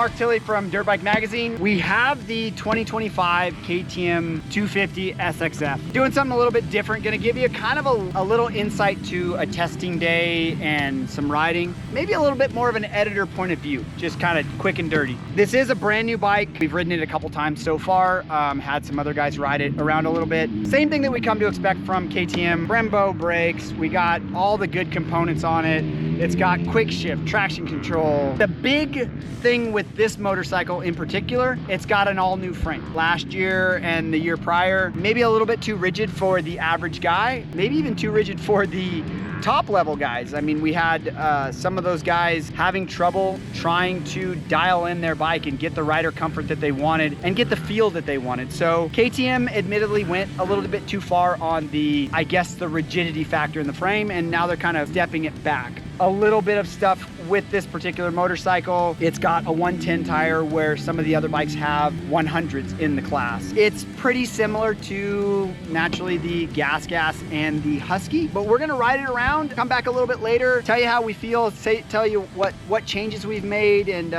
Mark Tilley from Dirtbike Magazine. We have the 2025 Ktm 250Sxf. Doing something a little bit different. Gonna give you kind of a little insight to a testing day and some riding. Maybe a little bit more of an editor point of view, just kind of quick and dirty. This is a brand new bike. We've ridden it a couple times so far. Had some other guys ride it around a little bit. Same thing that we come to expect from KTM. Brembo brakes. We got all the good components on it. It's got quick shift, traction control. The big thing with this motorcycle in particular, it's got an all new frame. Last year and the year prior, maybe a little bit too rigid for the average guy, maybe even too rigid for the top level guys. I mean, we had some of those guys having trouble trying to dial in their bike and get the rider comfort that they wanted and get the feel that they wanted. So KTM admittedly went a little bit too far on the, I guess, the rigidity factor in the frame, and now they're kind of stepping it back. A little bit of stuff with this particular motorcycle. It's got a 110 tire where some of the other bikes have 100s in the class. It's pretty similar to naturally the Gas and the Husky, but we're gonna ride it around, come back a little bit later, tell you how we feel, tell you what changes we've made and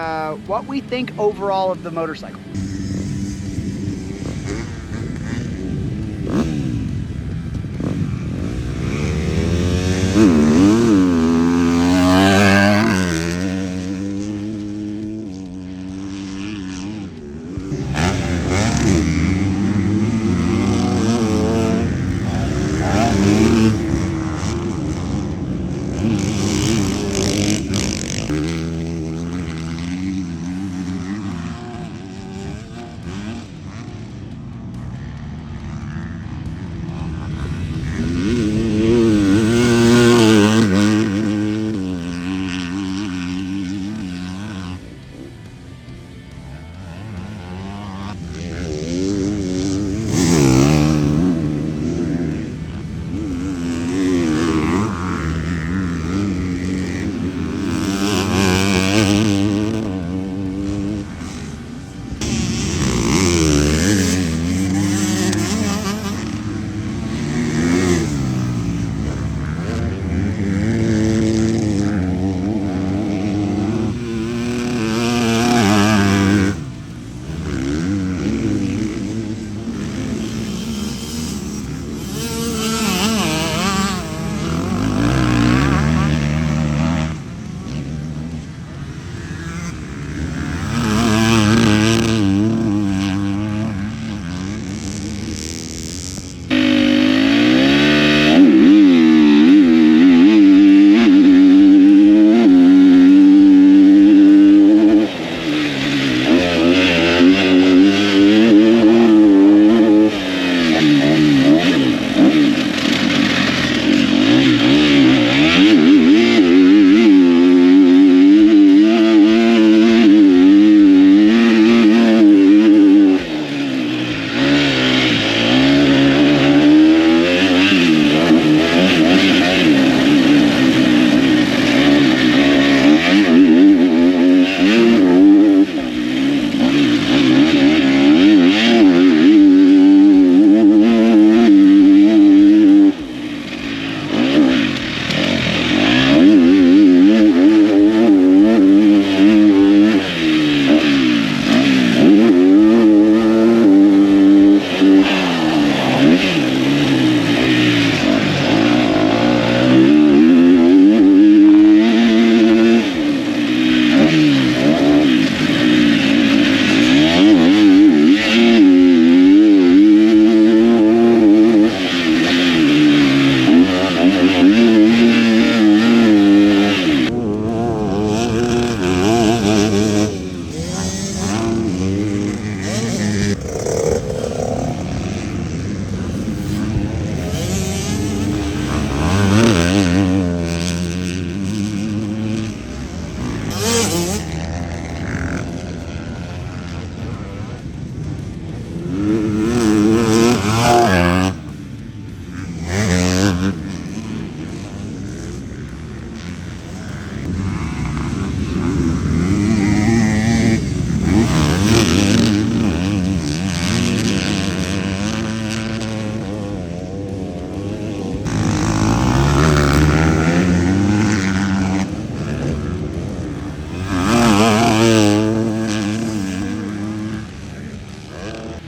what we think overall of the motorcycle.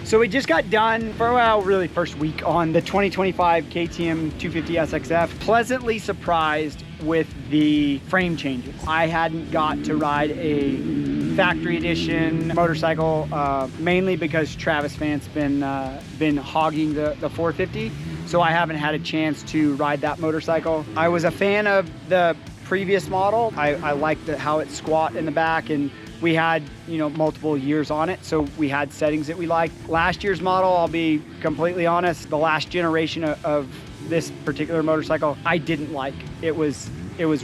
So we just got done for, well, really first week on the 2025 KTM 250Sxf. Pleasantly surprised with the frame changes. I hadn't got to ride a factory edition motorcycle, mainly because Travis Vance been hogging the 450. So I haven't had a chance to ride that motorcycle. I was a fan of the previous model. I liked how it squat in the back, and we had, you know, multiple years on it, so we had settings that we liked. Last year's model, I'll be completely honest, the last generation of this particular motorcycle, I didn't like. It was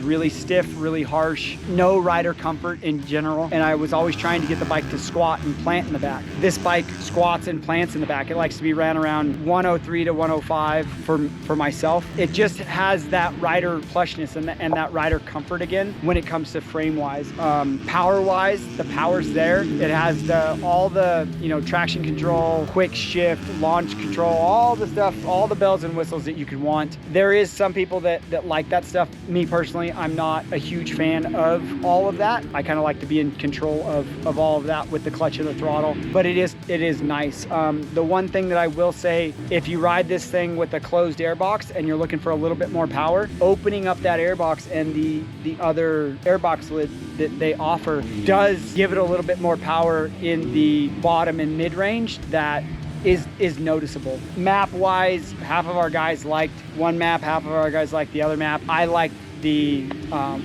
really stiff, really harsh, no rider comfort in general, and I was always trying to get the bike to squat and plant in the back. This bike squats and plants in the back. It likes to be ran around 103 to 105 for myself. It just has that rider plushness and that rider comfort again when it comes to frame-wise. Power-wise, the power's there. It has all the, you know, traction control, quick shift, launch control, all the stuff, all the bells and whistles that you could want. There is some people that like that stuff. Me personally, I'm not a huge fan of all of that. I kind of like to be in control of all of that with the clutch and the throttle, but it is nice. The one thing that I will say, if you ride this thing with a closed airbox and you're looking for a little bit more power, opening up that airbox and the other airbox lid that they offer does give it a little bit more power in the bottom and mid-range that is noticeable. Map wise, half of our guys liked one map, half of our guys liked the other map. I liked the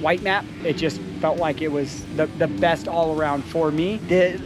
white map. It just felt like it was the best all around for me.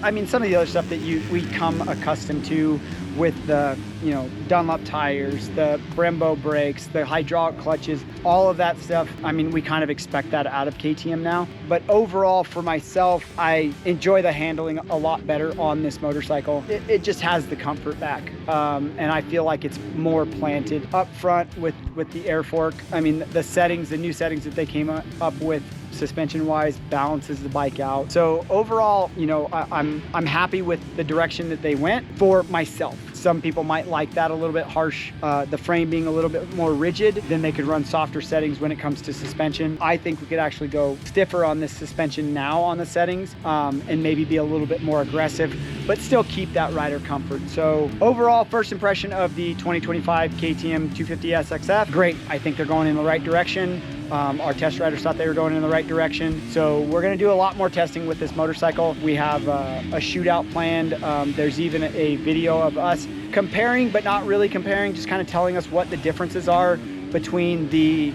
I mean, some of the other stuff that we come accustomed to with the, you know, Dunlop tires, the Brembo brakes, the hydraulic clutches, all of that stuff. I mean, we kind of expect that out of KTM now. But overall, for myself, I enjoy the handling a lot better on this motorcycle. It just has the comfort back. And I feel like it's more planted up front with the air fork. I mean, the new settings that they came up with suspension wise balances the bike out. So overall, you know, I'm happy with the direction that they went for myself. Some people might like that a little bit harsh, the frame being a little bit more rigid. Then they could run softer settings when it comes to suspension. I think we could actually go stiffer on this suspension now on the settings, and maybe be a little bit more aggressive, but still keep that rider comfort. So overall, first impression of the 2025 KTM 250Sxf, great. I think they're going in the right direction. Our test riders thought they were going in the right direction. So we're gonna do a lot more testing with this motorcycle. We have a shootout planned. There's even a video of us comparing, but not really comparing, just kind of telling us what the differences are between the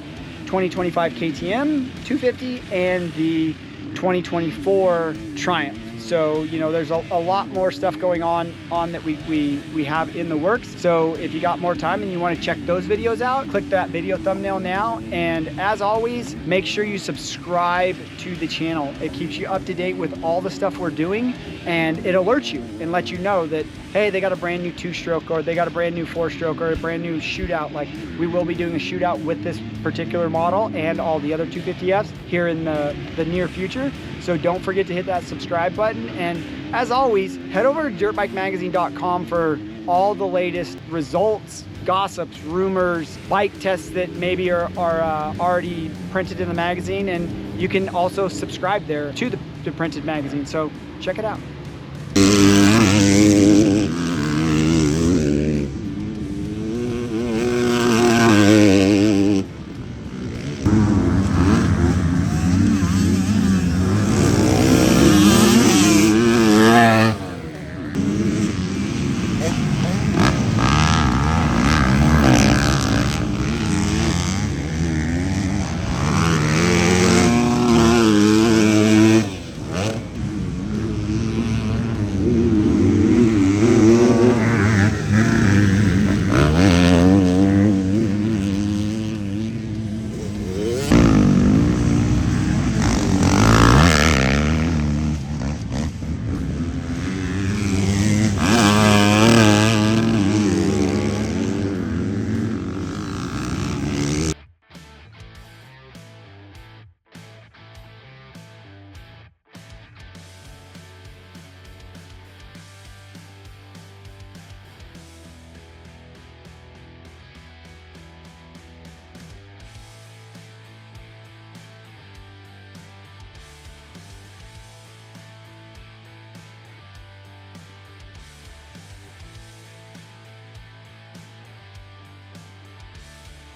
2025 KTM 250 and the 2024 Triumph. So, you know, there's a lot more stuff going on that we have in the works. So if you got more time and you want to check those videos out, click that video thumbnail now. And as always, make sure you subscribe to the channel. It keeps you up to date with all the stuff we're doing, and it alerts you and lets you know that, hey, they got a brand new 2-stroke, or they got a brand new 4-stroke, or a brand new shootout. Like, we will be doing a shootout with this particular model and all the other 250Fs here in the near future. So don't forget to hit that subscribe button. And as always, head over to dirtbikemagazine.com for all the latest results, gossips, rumors, bike tests that maybe are already printed in the magazine. And you can also subscribe there to the printed magazine. So check it out.